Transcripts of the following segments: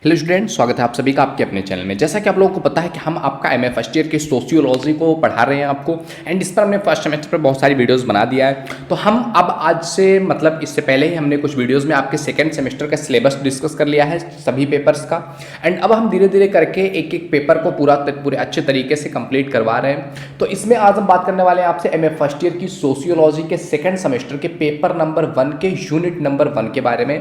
Hello student, स्वागत है आप सभी का आपके अपने चैनल में। जैसा कि आप लोगों को पता है कि हम आपका एमए फर्स्ट ईयर के सोशियोलॉजी को पढ़ा रहे हैं आपको, एंड इस पर हमने फर्स्ट सेमेस्टर पर बहुत सारी वीडियोस बना दिया है। तो हम अब आज से मतलब इससे पहले ही हमने कुछ वीडियोस में आपके सेकंड सेमेस्टर का सिलेबस डिस्कस कर लिया है सभी पेपर्स का, एंड अब हम धीरे धीरे करके एक एक पेपर को पूरे अच्छे तरीके से कंप्लीट करवा रहे हैं। तो इसमें आज हम बात करने वाले हैं आपसे एमए फर्स्ट ईयर की सोशियोलॉजी के सेकेंड सेमेस्टर के पेपर नंबर 1 के यूनिट नंबर 1 के बारे में।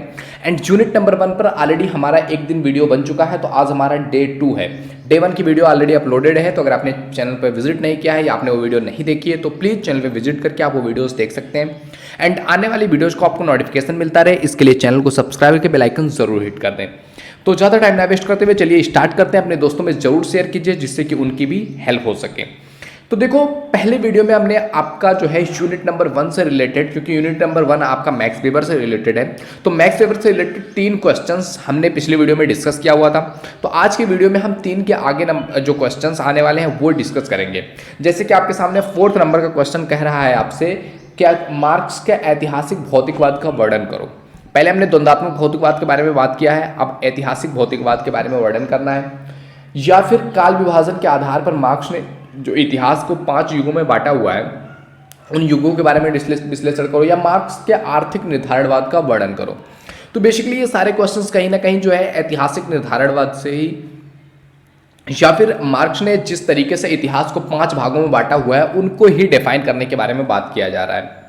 एंड यूनिट नंबर 1 पर ऑलरेडी हमारा एक दिन वीडियो बन चुका है, तो आज हमारा डे 2 है। डे 1 की वीडियो ऑलरेडी अपलोडेड है, तो अगर आपने चैनल पर विजिट नहीं किया है या आपने वो वीडियो नहीं देखी है तो प्लीज़ चैनल पर विजिट करके आप वो वीडियोस देख सकते हैं। एंड आने वाली वीडियोस को आपको नोटिफिकेशन मिलता रहे, इसके लिए चैनल को सब्सक्राइब करके बेल आइकन जरूर हिट कर दें। तो ज़्यादा टाइम ना वेस्ट करते हुए चलिए स्टार्ट करते हैं। अपने दोस्तों में जरूर शेयर कीजिए जिससे कि उनकी भी हेल्प हो सके। तो देखो, पहले वीडियो में हमने आपका जो है यूनिट नंबर 1 से रिलेटेड, क्योंकि यूनिट नंबर 1 आपका मैक्स वेबर से रिलेटेड है, तो मैक्स वेबर से रिलेटेड 3 क्वेश्चंस हमने पिछले वीडियो में डिस्कस किया हुआ था। तो आज की वीडियो में हम 3 के आगे जो क्वेश्चंस आने वाले हैं वो डिस्कस करेंगे। जैसे कि आपके सामने 4th नंबर का क्वेश्चन कह रहा है आपसे, क्या मार्क्स के ऐतिहासिक भौतिकवाद का वर्णन करो। पहले हमने द्वंद्वात्मक भौतिकवाद के बारे में बात किया है, अब ऐतिहासिक भौतिकवाद के बारे में वर्णन करना है। या फिर काल विभाजन के आधार पर मार्क्स ने जो इतिहास को 5 युगों में बांटा हुआ है, उन युगों के बारे में विश्लेषण करो, या मार्क्स के आर्थिक निर्धारणवाद का वर्णन करो। तो बेसिकली ये सारे क्वेश्चंस कहीं ना कहीं जो है ऐतिहासिक निर्धारणवाद से ही, या फिर मार्क्स ने जिस तरीके से इतिहास को 5 भागों में बांटा हुआ है उनको ही डिफाइन करने के बारे में बात किया जा रहा है।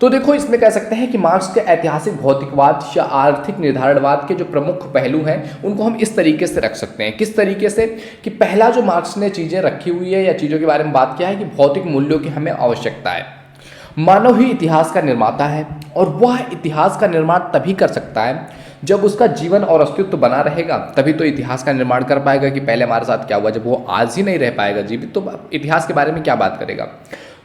तो देखो, इसमें कह सकते हैं कि मार्क्स के ऐतिहासिक भौतिकवाद या आर्थिक निर्धारणवाद के जो प्रमुख पहलू हैं उनको हम इस तरीके से रख सकते हैं। किस तरीके से कि पहला जो मार्क्स ने चीज़ें रखी हुई है या चीज़ों के बारे में बात किया है कि भौतिक मूल्यों की हमें आवश्यकता है। मानव ही इतिहास का निर्माता है और वह इतिहास का निर्माण तभी कर सकता है जब उसका जीवन और अस्तित्व बना रहेगा, तभी तो इतिहास का निर्माण कर पाएगा। कि पहले हमारे साथ क्या हुआ, जब वो आज ही नहीं रह पाएगा जीवित, तो इतिहास के बारे में क्या बात करेगा।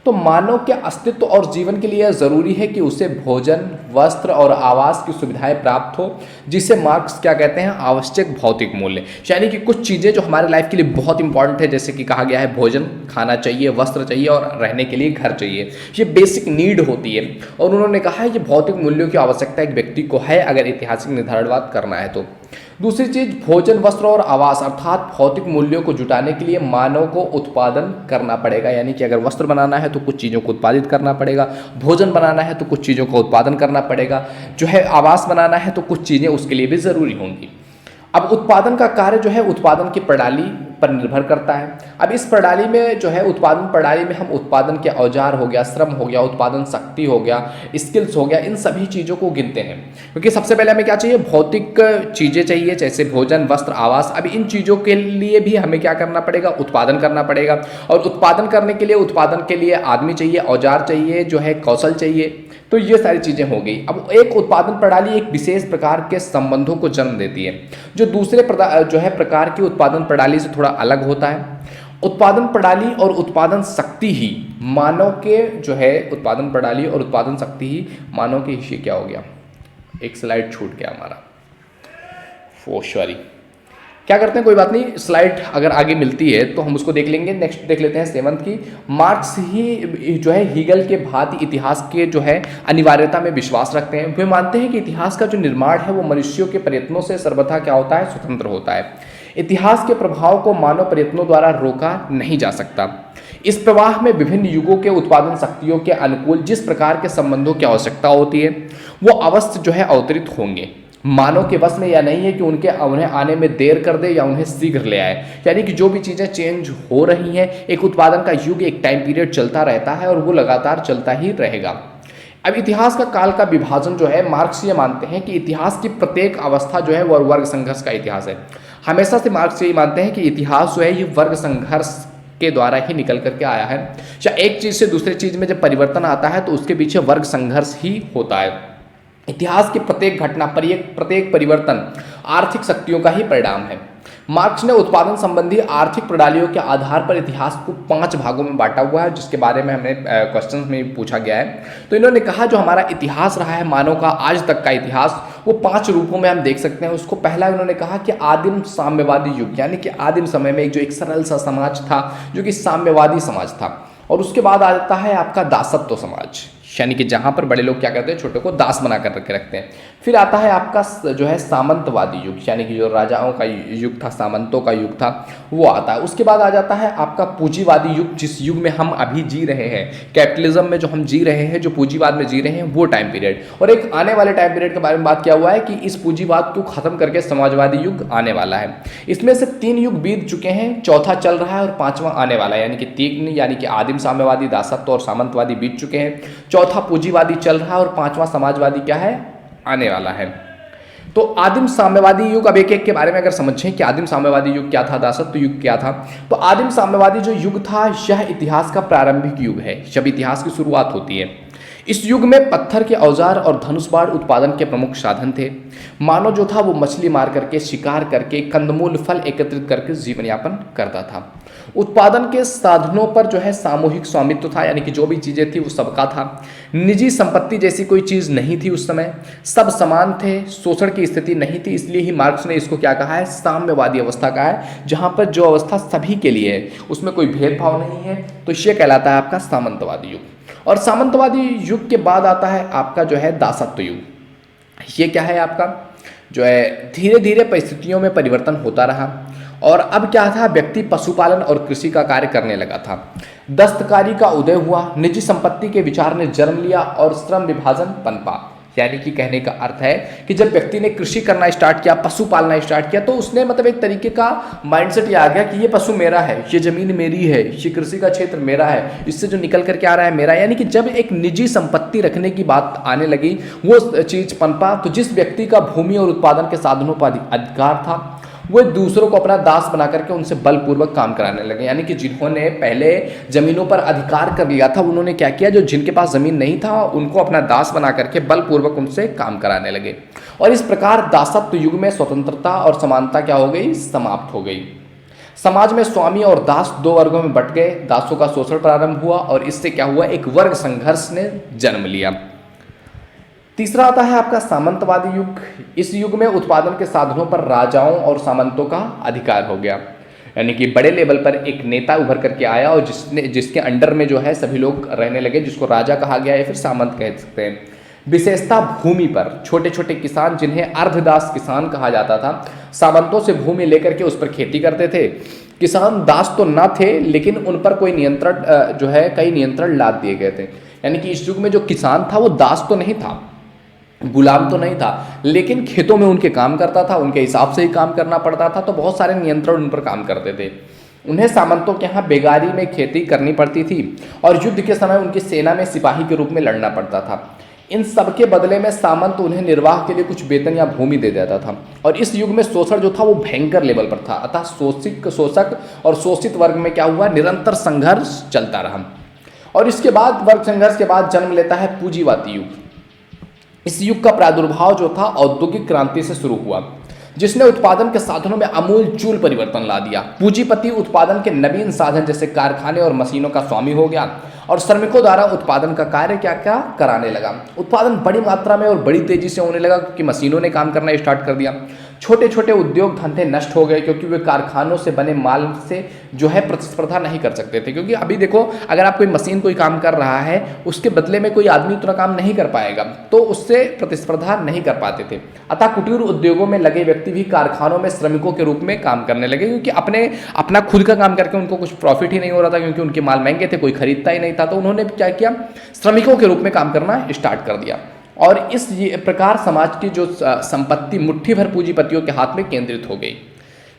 तो मानव के अस्तित्व और जीवन के लिए ज़रूरी है कि उसे भोजन, वस्त्र और आवास की सुविधाएं प्राप्त हो, जिसे मार्क्स क्या कहते हैं, आवश्यक भौतिक मूल्य। यानी कि कुछ चीज़ें जो हमारे लाइफ के लिए बहुत इंपॉर्टेंट है, जैसे कि कहा गया है भोजन खाना चाहिए, वस्त्र चाहिए और रहने के लिए घर चाहिए, ये बेसिक नीड होती है। और उन्होंने कहा है कि भौतिक मूल्यों की आवश्यकता एक व्यक्ति को है अगर ऐतिहासिक निर्धारणवाद करना है तो। दूसरी चीज, भोजन, वस्त्र और आवास अर्थात भौतिक मूल्यों को जुटाने के लिए मानव को उत्पादन करना पड़ेगा। यानी कि अगर वस्त्र बनाना है तो कुछ चीज़ों को उत्पादित करना पड़ेगा, भोजन बनाना है तो कुछ चीज़ों का उत्पादन करना पड़ेगा, जो है आवास बनाना है तो कुछ चीज़ें उसके लिए भी ज़रूरी होंगी। अब उत्पादन का कार्य जो है उत्पादन की प्रणाली पर निर्भर करता है। अब इस प्रणाली में जो है उत्पादन प्रणाली में हम उत्पादन के औजार हो गया, श्रम हो गया, उत्पादन शक्ति हो गया, स्किल्स हो गया, इन सभी चीज़ों को गिनते हैं। क्योंकि सबसे पहले हमें क्या चाहिए, भौतिक चीज़ें चाहिए, जैसे भोजन, वस्त्र, आवास। अब इन चीज़ों के लिए भी हमें क्या करना पड़ेगा, उत्पादन करना पड़ेगा। और उत्पादन करने के लिए आदमी चाहिए, औजार चाहिए, जो है कौशल चाहिए। तो ये सारी चीज़ें हो गई। अब एक उत्पादन प्रणाली एक विशेष प्रकार के संबंधों को जन्म देती है, जो दूसरे जो है प्रकार की उत्पादन प्रणाली से थोड़ा अलग होता है। उत्पादन प्रणाली और उत्पादन शक्ति ही मानव के जो है उत्पादन प्रणाली और उत्पादन शक्ति ही मानव के हिस्से क्या हो गया, एक स्लाइड छूट गया हमारा, सॉरी। क्या करते हैं, कोई बात नहीं, स्लाइड अगर आगे मिलती है तो हम उसको देख लेंगे। नेक्स्ट देख लेते हैं 7th की। मार्क्स ही जो है हीगल के भांति इतिहास के जो है अनिवार्यता में विश्वास रखते हैं। वे मानते हैं कि इतिहास का जो निर्माण है वो मनुष्यों के प्रयत्नों से सर्वथा क्या होता है, स्वतंत्र होता है। इतिहास के प्रभाव को मानव प्रयत्नों द्वारा रोका नहीं जा सकता। इस प्रवाह में विभिन्न युगों के उत्पादन शक्तियों के अनुकूल जिस प्रकार के संबंधों की आवश्यकता होती है वो अवश्य जो है अवतरित होंगे। मानव के बस में यह नहीं है कि उन्हें आने में देर कर दे या उन्हें शीघ्र ले आए। यानी कि जो भी चीज़ें चेंज हो रही हैं, एक उत्पादन का युग, एक टाइम पीरियड चलता रहता है और वो लगातार चलता ही रहेगा। अब इतिहास का काल का विभाजन जो है, मार्क्स ये मानते हैं कि इतिहास की प्रत्येक अवस्था जो है वो वर्ग संघर्ष का इतिहास है। हमेशा से मार्क्स ये मानते हैं कि इतिहास जो है ये वर्ग संघर्ष के द्वारा ही निकल करके आया है। या एक चीज़ से दूसरी चीज़ में जब परिवर्तन आता है तो उसके पीछे वर्ग संघर्ष ही होता है। इतिहास की प्रत्येक घटना, प्रत्येक परिवर्तन आर्थिक शक्तियों का ही परिणाम है। मार्क्स ने उत्पादन संबंधी आर्थिक प्रणालियों के आधार पर इतिहास को 5 भागों में बांटा हुआ है, जिसके बारे में हमें क्वेश्चंस में पूछा गया है। तो इन्होंने कहा जो हमारा इतिहास रहा है मानव का आज तक का इतिहास, वो 5 रूपों में हम देख सकते हैं। उसको पहला इन्होंने कहा कि आदिम साम्यवादी युग, यानी कि आदिम समय में एक सरल सा समाज था जो कि साम्यवादी समाज था। और उसके बाद आ जाता है आपका दासत्व समाज, यानी कि जहाँ पर बड़े लोग क्या करते हैं, छोटे को दास बना कर रखते हैं। फिर आता है आपका जो है सामंतवादी युग, यानी कि जो राजाओं का युग था, सामंतों का युग था, वो आता है। उसके बाद आ जाता है आपका पूंजीवादी युग, जिस युग में हम अभी जी रहे हैं, कैपिटलिज्म में जो हम जी रहे हैं, जो पूंजीवाद में जी रहे हैं, वो टाइम पीरियड। और एक आने वाले टाइम पीरियड के बारे में बात किया हुआ है कि इस पूंजीवाद को खत्म करके समाजवादी युग आने वाला है। इसमें से 3 युग बीत चुके हैं, चौथा चल रहा है और 5वां आने वाला है, यानी कि 3 यानी कि आदिम साम्यवादी, दासत्व और सामंतवादी बीत चुके हैं, चौथा पूंजीवादी चल रहा है और 5वां समाजवादी क्या है, आने वाला है। तो आदिम साम्यवादी युग, अब एक एक के बारे में अगर समझें कि आदिम साम्यवादी युग क्या था, दासत्व युग क्या था, तो आदिम साम्यवादी जो युग था यह इतिहास का प्रारंभिक युग है, जब इतिहास की शुरुआत होती है। इस युग में पत्थर के औजार और धनुष बाण उत्पादन के प्रमुख साधन थे। मानव जो था वो मछली मार करके, शिकार करके, कंदमूल फल एकत्रित करके जीवन यापन करता था। उत्पादन के साधनों पर जो है सामूहिक स्वामित्व था, यानी कि जो भी चीज़ें थी वो सबका था। निजी संपत्ति जैसी कोई चीज़ नहीं थी उस समय, सब समान थे, शोषण की स्थिति नहीं थी। इसलिए ही मार्क्स ने इसको क्या कहा है, साम्यवादी अवस्था कहा है, जहाँ पर जो अवस्था सभी के लिए है, उसमें कोई भेदभाव नहीं है। तो ये कहलाता है आपका सामंतवादी युग। और सामंतवादी युग के बाद आता है आपका जो है दासत्व युग। ये क्या है आपका, जो है धीरे धीरे परिस्थितियों में परिवर्तन होता रहा और अब क्या था, व्यक्ति पशुपालन और कृषि का कार्य करने लगा था। दस्तकारी का उदय हुआ, निजी संपत्ति के विचार ने जन्म लिया और श्रम विभाजन पनपा। यानी कि कहने का अर्थ है कि जब व्यक्ति ने कृषि करना स्टार्ट किया, पशु पालना स्टार्ट किया, तो उसने मतलब एक तरीके का माइंडसेट ये आ गया कि ये पशु मेरा है, ये जमीन मेरी है, ये कृषि का क्षेत्र मेरा है, इससे जो निकल करके आ रहा है मेरा। यानी कि जब एक निजी संपत्ति रखने की बात आने लगी, वो चीज पनपा। तो जिस व्यक्ति का भूमि और उत्पादन के साधनों पर अधिकार था, वो दूसरों को अपना दास बना करके उनसे बलपूर्वक काम कराने लगे। यानी कि जिन्होंने पहले जमीनों पर अधिकार कर लिया था, उन्होंने क्या किया, जो जिनके पास जमीन नहीं था उनको अपना दास बना करके बलपूर्वक उनसे काम कराने लगे। और इस प्रकार दासत्व युग में स्वतंत्रता और समानता क्या हो गई, समाप्त हो गई। समाज में स्वामी और दास 2 वर्गों में बंट गए। दासों का शोषण प्रारंभ हुआ और इससे क्या हुआ, एक वर्ग संघर्ष ने जन्म लिया। तीसरा आता है आपका सामंतवादी युग। इस युग में उत्पादन के साधनों पर राजाओं और सामंतों का अधिकार हो गया, यानी कि बड़े लेवल पर एक नेता उभर करके आया और जिसके अंडर में जो है सभी लोग रहने लगे, जिसको राजा कहा गया या फिर सामंत कह सकते हैं। विशेषता भूमि पर छोटे छोटे किसान, जिन्हें अर्धदास किसान कहा जाता था, सामंतों से भूमि लेकर के उस पर खेती करते थे। किसान दास तो ना थे, लेकिन उन पर कोई नियंत्रण जो है, कई नियंत्रण लाद दिए गए थे। यानी कि इस युग में जो किसान था वो दास तो नहीं था, गुलाम तो नहीं था, लेकिन खेतों में उनके काम करता था, उनके हिसाब से ही काम करना पड़ता था। तो बहुत सारे नियंत्रण उन पर काम करते थे। उन्हें सामंतों के यहाँ बेगारी में खेती करनी पड़ती थी और युद्ध के समय उनकी सेना में सिपाही के रूप में लड़ना पड़ता था। इन सब के बदले में सामंत उन्हें निर्वाह के लिए कुछ वेतन या भूमि दे देता था। और इस युग में शोषण जो था वो भयंकर लेवल पर था। अतः शोषक और शोषित वर्ग में क्या हुआ, निरंतर संघर्ष चलता रहा। और इसके बाद वर्ग संघर्ष के बाद जन्म लेता है पूंजीवादी युग। इस युग का प्रादुर्भाव जो था औद्योगिक क्रांति से शुरू हुआ, जिसने उत्पादन के साधनों में आमूलचूल परिवर्तन ला दिया। पूंजीपति उत्पादन के नवीन साधन जैसे कारखाने और मशीनों का स्वामी हो गया और श्रमिकों द्वारा उत्पादन का कार्य क्या क्या कराने लगा। उत्पादन बड़ी मात्रा में और बड़ी तेजी से होने लगा क्योंकि मशीनों ने काम करना स्टार्ट कर दिया। छोटे छोटे उद्योग धंधे नष्ट हो गए क्योंकि वे कारखानों से बने माल से जो है प्रतिस्पर्धा नहीं कर सकते थे। क्योंकि अभी देखो, अगर आप कोई मशीन कोई काम कर रहा है, उसके बदले में कोई आदमी उतना काम नहीं कर पाएगा, तो उससे प्रतिस्पर्धा नहीं कर पाते थे। अतः कुटीर उद्योगों में लगे व्यक्ति भी कारखानों में श्रमिकों के रूप में काम करने लगे, क्योंकि अपना खुद का काम करके उनको कुछ प्रॉफिट ही नहीं हो रहा था, क्योंकि उनके माल महंगे थे, कोई खरीदता ही नहीं था। तो उन्होंने क्या किया, श्रमिकों के रूप में काम करना स्टार्ट कर दिया। और इस प्रकार समाज की जो संपत्ति मुट्ठी भर पूंजीपतियों के हाथ में केंद्रित हो गई,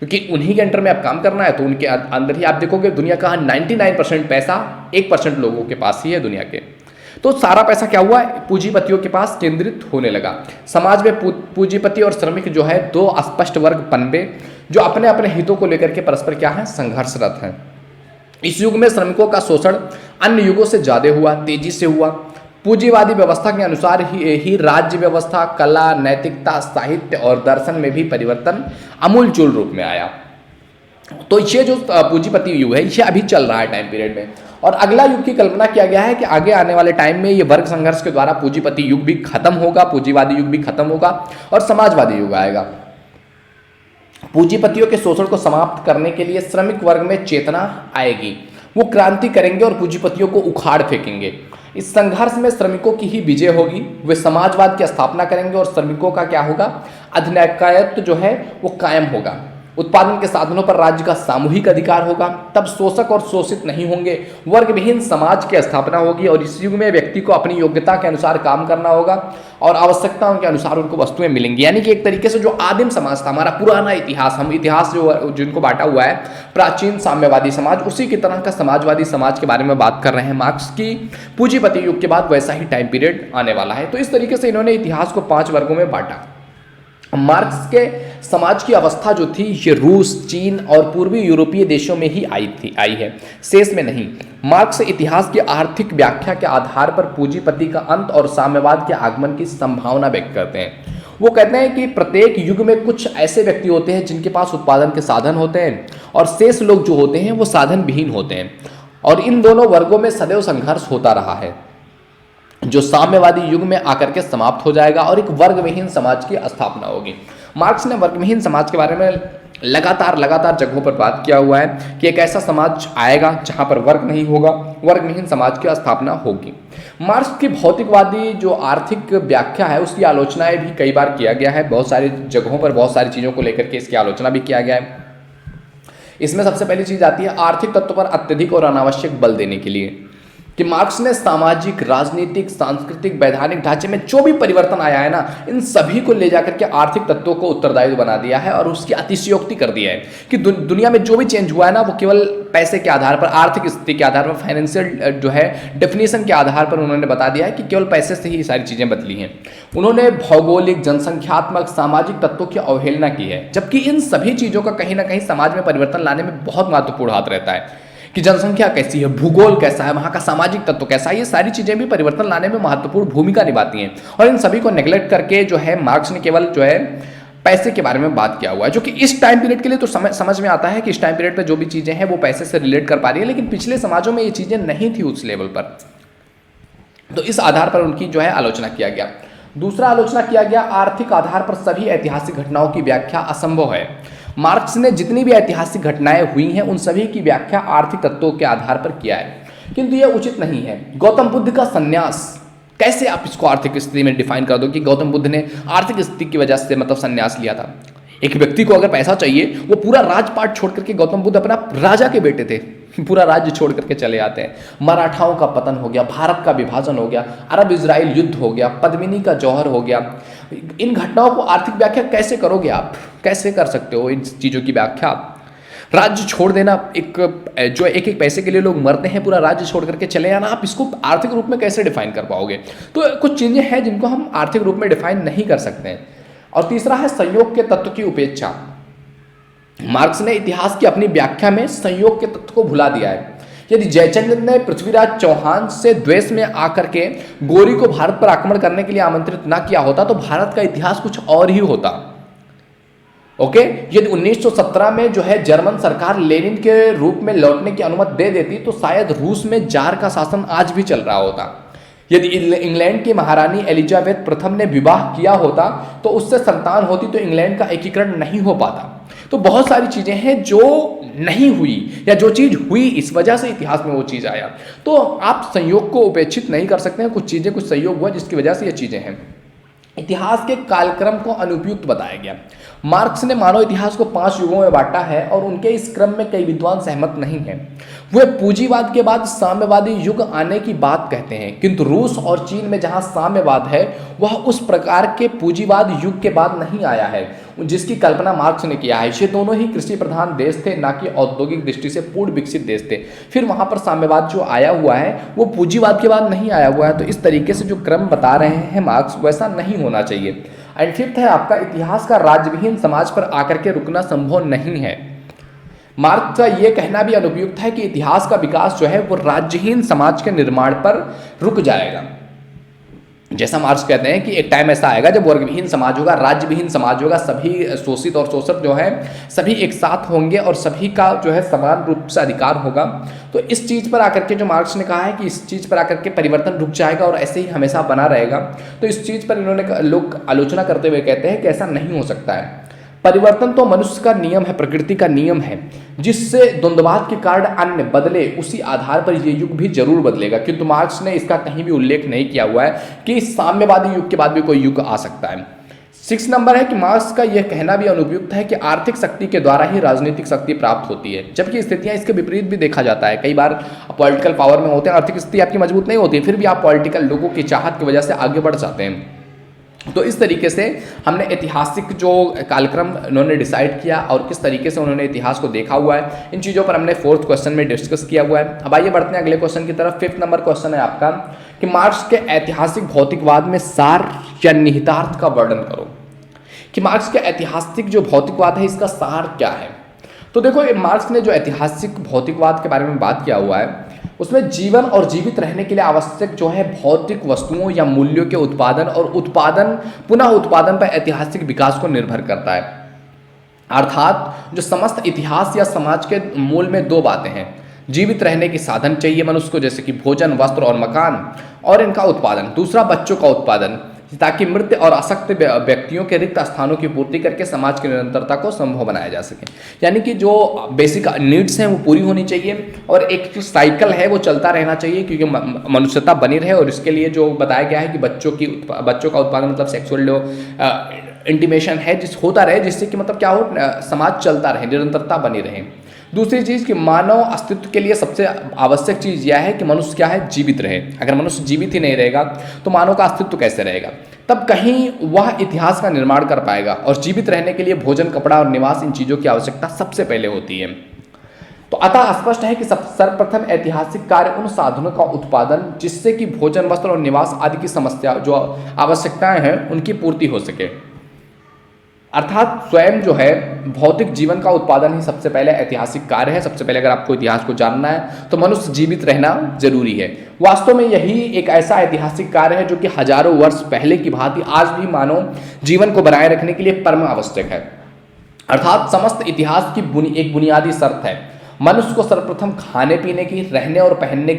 क्योंकि उन्हीं के अंडर में अब काम करना है। तो उनके अंदर ही आप देखोगे दुनिया का 99% पैसा 1% लोगों के पास ही है दुनिया के। तो सारा पैसा क्या हुआ, पूंजीपतियों के पास केंद्रित होने लगा। समाज में पूंजीपति और श्रमिक जो है 2 अस्पष्ट वर्ग पनपे, जो अपने अपने हितों को लेकर के परस्पर क्या है, संघर्षरत हैं। इस युग में श्रमिकों का शोषण अन्य युगों से ज्यादा हुआ, तेजी से हुआ। पूंजीवादी व्यवस्था के अनुसार ही राज्य व्यवस्था, कला, नैतिकता, साहित्य और दर्शन में भी परिवर्तन आमूलचूल रूप में आया। तो ये जो पूंजीपति युग है, ये अभी चल रहा है टाइम पीरियड में। और अगला युग की कल्पना किया गया है कि आगे आने वाले टाइम में ये वर्ग संघर्ष के द्वारा पूंजीपति युग भी खत्म होगा, पूंजीवादी युग भी खत्म होगा और समाजवादी युग आएगा। पूंजीपतियों के शोषण को समाप्त करने के लिए श्रमिक वर्ग में चेतना आएगी। वो क्रांति करेंगे और पूंजीपतियों को उखाड़ फेंकेंगे। इस संघर्ष में श्रमिकों की ही विजय होगी। वे समाजवाद की स्थापना करेंगे और श्रमिकों का क्या होगा, अधिनायकत्व जो है वो कायम होगा। उत्पादन के साधनों पर राज्य का सामूहिक अधिकार होगा। तब शोषक और शोषित नहीं होंगे, वर्ग विहीन समाज की स्थापना होगी। और इस युग में व्यक्ति को अपनी योग्यता के अनुसार काम करना होगा और आवश्यकताओं के अनुसार उनको वस्तुएं मिलेंगी। यानी कि एक तरीके से जो आदिम समाज था, हमारा पुराना इतिहास, हम इतिहास जो जिनको बांटा हुआ है, प्राचीन साम्यवादी समाज, उसी की तरह का समाजवादी समाज के बारे में बात कर रहे हैं मार्क्स की। पूंजीपति युग के बाद वैसा ही टाइम पीरियड आने वाला है। तो इस तरीके से इन्होंने इतिहास को 5 वर्गों में बांटा। मार्क्स के समाज की अवस्था जो थी ये रूस, चीन और पूर्वी यूरोपीय देशों में ही आई है, शेष में नहीं। मार्क्स इतिहास की आर्थिक व्याख्या के आधार पर पूंजीपति का अंत और साम्यवाद के आगमन की संभावना व्यक्त करते हैं। वो कहते हैं कि प्रत्येक युग में कुछ ऐसे व्यक्ति होते हैं जिनके पास उत्पादन के साधन होते हैं और शेष लोग जो होते हैं वो साधन विहीन होते हैं। और इन दोनों वर्गों में सदैव संघर्ष होता रहा है, जो साम्यवादी युग में आकर के समाप्त हो जाएगा और एक वर्ग विहीन समाज की स्थापना होगी। मार्क्स ने वर्ग विहीन समाज के बारे में लगातार जगहों पर बात किया हुआ है कि एक ऐसा समाज आएगा जहां पर वर्ग नहीं होगा, वर्ग विहीन समाज की स्थापना होगी। मार्क्स की भौतिकवादी जो आर्थिक व्याख्या है उसकी आलोचनाएं भी कई बार किया गया है, बहुत सारी जगहों पर बहुत सारी चीज़ों को लेकर के इसकी आलोचना भी किया गया है। इसमें सबसे पहली चीज़ आती है आर्थिक तत्व पर अत्यधिक और अनावश्यक बल देने के लिए, कि मार्क्स ने सामाजिक, राजनीतिक, सांस्कृतिक, वैधानिक ढांचे में जो भी परिवर्तन आया है ना, इन सभी को ले जाकर के आर्थिक तत्वों को उत्तरदायी बना दिया है और उसकी अतिशयोक्ति कर दिया है कि दुनिया में जो भी चेंज हुआ है ना वो केवल पैसे के आधार पर, आर्थिक स्थिति के आधार पर, फाइनेंशियल जो है डेफिनेशन के आधार पर उन्होंने बता दिया है कि केवल पैसे से ही सारी चीज़ें बदली हैं। उन्होंने भौगोलिक, जनसंख्यात्मक, सामाजिक तत्वों की अवहेलना की है, जबकि इन सभी चीज़ों का कहीं ना कहीं समाज में परिवर्तन लाने में बहुत महत्वपूर्ण हाथ रहता है कि जनसंख्या कैसी है, भूगोल कैसा है, वहाँ का सामाजिक तत्व कैसा है, ये सारी चीज़ें भी परिवर्तन लाने में महत्वपूर्ण भूमिका निभाती हैं। और इन सभी को नेग्लेक्ट करके जो है मार्क्स ने केवल जो है पैसे के बारे में बात किया हुआ है, जो कि इस टाइम पीरियड के लिए तो समझ में आता है कि इस टाइम पीरियड पे जो भी चीज़ें हैं वो पैसे से रिलेट कर पा रही है, लेकिन पिछले समाजों में ये चीज़ें नहीं थी उस लेवल पर। तो इस आधार पर उनकी जो है आलोचना किया गया। दूसरा आलोचना किया गया आर्थिक आधार पर सभी ऐतिहासिक घटनाओं की व्याख्या असंभव है। मार्क्स ने जितनी भी ऐतिहासिक घटनाएं हुई हैं उन सभी की व्याख्या आर्थिक तत्वों के आधार पर किया है, किंतु यह उचित नहीं है। गौतम बुद्ध का संन्यास, कैसे आप इसको आर्थिक स्थिति में डिफाइन कर दो कि गौतम बुद्ध ने आर्थिक स्थिति की वजह से मतलब संन्यास लिया था। एक व्यक्ति को अगर पैसा चाहिए, वो पूरा राजपाट छोड़ करके, गौतम बुद्ध अपना राजा के बेटे थे, पूरा राज्य छोड़ करके चले आते हैं। मराठाओं का पतन हो गया, भारत का विभाजन हो गया, अरब इजराइल युद्ध हो गया, पद्मिनी का जौहर हो गया। इन घटनाओं को आर्थिक व्याख्या कैसे करोगे आप, कैसे कर सकते हो इन चीज़ों की व्याख्या? राज्य छोड़ देना, एक पैसे के लिए लोग मरते हैं, पूरा राज्य छोड़ करके चले आना, आप इसको आर्थिक रूप में कैसे डिफाइन कर पाओगे? तो कुछ चीज़ें हैं जिनको हम आर्थिक रूप में डिफाइन नहीं कर सकते हैं। और तीसरा है संयोग के तत्व की उपेक्षा। मार्क्स ने इतिहास की अपनी व्याख्या में संयोग के तत्व को भुला दिया है। यदि जयचंद्र ने पृथ्वीराज चौहान से द्वेष में आकर के गोरी को भारत पर आक्रमण करने के लिए आमंत्रित ना किया होता तो भारत का इतिहास कुछ और ही होता। ओके, यदि 1917 में जो है जर्मन सरकार लेनिन के रूप में लौटने की अनुमति दे देती तो शायद रूस में जार का शासन आज भी चल रहा होता। यदि इंग्लैंड की महारानी एलिजाबेथ प्रथम ने विवाह किया होता तो उससे संतान होती तो इंग्लैंड का एकीकरण नहीं हो पाता। तो बहुत सारी चीजें हैं जो नहीं हुई, या जो चीज हुई इस वजह से इतिहास में वो चीज आया। तो आप संयोग को उपेक्षित नहीं कर सकते हैं। कुछ चीजें, कुछ संयोग हुआ जिसकी वजह से ये चीजें हैं। इतिहास के कालक्रम को अनुपयुक्त बताया गया। मार्क्स ने मानव इतिहास को 5 युगों में बांटा है और उनके इस क्रम में कई विद्वान सहमत नहीं हैं। वे पूंजीवाद के बाद साम्यवादी युग आने की बात कहते हैं, किंतु रूस और चीन में जहां साम्यवाद है वह उस प्रकार के पूंजीवाद युग के बाद नहीं आया है जिसकी कल्पना मार्क्स ने किया है। ये दोनों ही कृषि प्रधान देश थे, ना कि औद्योगिक दृष्टि से पूर्ण विकसित देश थे। फिर वहां पर साम्यवाद जो आया हुआ है वो पूंजीवाद के बाद नहीं आया हुआ है। तो इस तरीके से जो क्रम बता रहे हैं मार्क्स, वैसा नहीं होना चाहिए। एंड फिफ्थ है आपका, इतिहास का राज्यविहीन समाज पर आकर के रुकना संभव नहीं है। मार्क्स का यह कहना भी अनुपयुक्त है कि इतिहास का विकास जो है वो राज्यहीन समाज के निर्माण पर रुक जाएगा। जैसा मार्क्स कहते हैं कि एक टाइम ऐसा आएगा जब वर्गविहीन समाज होगा, राज्यविहीन समाज होगा, सभी शोषित और शोषक जो है सभी एक साथ होंगे और सभी का जो है समान रूप से अधिकार होगा। तो इस चीज़ पर आकर के जो मार्क्स ने कहा है कि इस चीज़ पर आकर के परिवर्तन रुक जाएगा और ऐसे ही हमेशा बना रहेगा, तो इस चीज़ पर इन्होंने लोग आलोचना करते हुए कहते हैं कि ऐसा नहीं हो सकता है। परिवर्तन तो मनुष्य का नियम है, प्रकृति का नियम है, जिससे द्वंद्ववाद के कारण अन्य बदले उसी आधार पर ये युग भी जरूर बदलेगा। किंतु मार्क्स ने इसका कहीं भी उल्लेख नहीं किया हुआ है कि साम्यवादी युग के बाद भी कोई युग आ सकता है। 6 नंबर है कि मार्क्स का यह कहना भी अनुपयुक्त है कि आर्थिक शक्ति के द्वारा ही राजनीतिक शक्ति प्राप्त होती है, जबकि स्थितियां इसके विपरीत भी देखा जाता है। कई बार पॉलिटिकल पावर में होते हैं, आर्थिक स्थिति आपकी मजबूत नहीं होती, फिर भी आप पॉलिटिकल लोगों की चाहत की वजह से आगे बढ़ जाते हैं। तो इस तरीके से हमने ऐतिहासिक जो कालक्रम उन्होंने डिसाइड किया और किस तरीके से उन्होंने इतिहास को देखा हुआ है, इन चीज़ों पर हमने 4th क्वेश्चन में डिस्कस किया हुआ है। अब आइए बढ़ते हैं अगले क्वेश्चन की तरफ। 5th नंबर क्वेश्चन है आपका कि मार्क्स के ऐतिहासिक भौतिकवाद में सार या निहितार्थ का वर्णन करो। कि मार्क्स के ऐतिहासिक जो भौतिकवाद है इसका सार क्या है। तो देखो, मार्क्स ने जो ऐतिहासिक भौतिकवाद के बारे में बात किया हुआ है उसमें जीवन और जीवित रहने के लिए आवश्यक जो है भौतिक वस्तुओं या मूल्यों के उत्पादन और पुनः उत्पादन पर ऐतिहासिक विकास को निर्भर करता है। अर्थात जो समस्त इतिहास या समाज के मूल में 2 बातें हैं। जीवित रहने के साधन चाहिए मनुष्य को, जैसे कि भोजन, वस्त्र और मकान, और इनका उत्पादन। दूसरा, बच्चों का उत्पादन, ताकि मृत और अशक्त व्यक्तियों के रिक्त स्थानों की पूर्ति करके समाज की निरंतरता को संभव बनाया जा सके। यानी कि जो बेसिक नीड्स हैं वो पूरी होनी चाहिए और एक जो साइकिल है वो चलता रहना चाहिए, क्योंकि मनुष्यता बनी रहे। और इसके लिए जो बताया गया है कि बच्चों का उत्पादन मतलब सेक्सुअल इंटीमेशन है जिस होता रहे, जिससे कि मतलब क्या हो, समाज चलता रहे, निरंतरता बनी रहे। दूसरी चीज़ कि मानव अस्तित्व के लिए सबसे आवश्यक चीज़ यह है कि मनुष्य क्या है, जीवित रहे। अगर मनुष्य जीवित ही नहीं रहेगा तो मानव का अस्तित्व कैसे रहेगा, तब कहीं वह इतिहास का निर्माण कर पाएगा। और जीवित रहने के लिए भोजन, कपड़ा और निवास, इन चीज़ों की आवश्यकता सबसे पहले होती है। तो अतः स्पष्ट है कि सर्वप्रथम ऐतिहासिक कार्य उन साधनों का उत्पादन जिससे कि भोजन, वस्त्र और निवास आदि की समस्या जो आवश्यकताएं हैं उनकी पूर्ति हो सके। अर्थात स्वयं जो है भौतिक जीवन का उत्पादन ही सबसे पहले ऐतिहासिक कार्य है। सबसे पहले अगर आपको इतिहास को जानना है तो मनुष्य जीवित रहना जरूरी है। वास्तव में यही एक ऐसा ऐतिहासिक कार्य है जो कि हजारों वर्ष पहले की भांति आज भी मानव जीवन को बनाए रखने के लिए परम आवश्यक है। अर्थात समस्त इतिहास की एक बुनियादी शर्त है, मनुष्य को सर्वप्रथम खाने पीने की, रहने और पहनने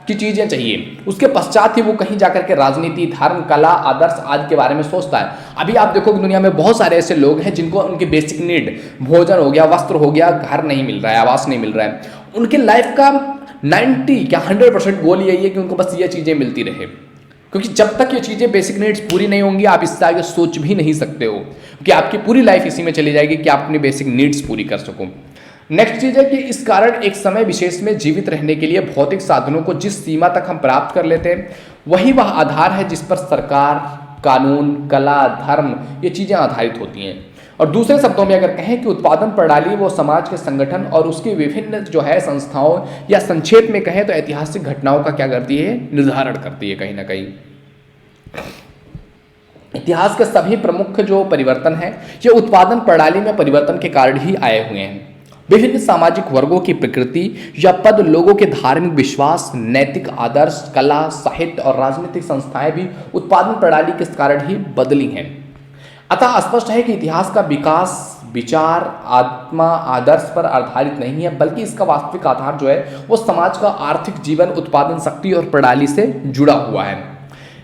की चीज़ें चाहिए। उसके पश्चात ही वो कहीं जाकर के राजनीति, धर्म, कला, आदर्श आदि के बारे में सोचता है। अभी आप देखो कि दुनिया में बहुत सारे ऐसे लोग हैं जिनको उनकी बेसिक नीड, भोजन हो गया, वस्त्र हो गया, घर नहीं मिल रहा है, आवास नहीं मिल रहा है। उनकी लाइफ का 90 या 100% गोल यही है कि उनको बस ये चीज़ें मिलती रहे, क्योंकि जब तक ये चीज़ें बेसिक नीड्स पूरी नहीं होंगी आप इससे आगे सोच भी नहीं सकते हो, क्योंकि आपकी पूरी लाइफ इसी में चली जाएगी कि आप अपनी बेसिक नीड्स पूरी कर सको। नेक्स्ट चीज़ है कि इस कारण एक समय विशेष में जीवित रहने के लिए भौतिक साधनों को जिस सीमा तक हम प्राप्त कर लेते हैं वही वह आधार है जिस पर सरकार, कानून, कला, धर्म ये चीज़ें आधारित होती हैं। और दूसरे शब्दों में अगर कहें कि उत्पादन प्रणाली वो समाज के संगठन और उसकी विभिन्न जो है संस्थाओं, या संक्षेप में कहें तो ऐतिहासिक घटनाओं का क्या करती है, निर्धारण करती है। कहीं ना कहीं इतिहास के सभी प्रमुख जो परिवर्तन हैं ये उत्पादन प्रणाली में परिवर्तन के कारण ही आए हुए हैं। विभिन्न सामाजिक वर्गों की प्रकृति या पद, लोगों के धार्मिक विश्वास, नैतिक आदर्श, कला, साहित्य और राजनीतिक संस्थाएं भी उत्पादन प्रणाली के कारण ही बदली हैं। अतः स्पष्ट है कि इतिहास का विकास विचार, आत्मा, आदर्श पर आधारित नहीं है, बल्कि इसका वास्तविक आधार जो है वो समाज का आर्थिक जीवन, उत्पादन शक्ति और प्रणाली से जुड़ा हुआ है।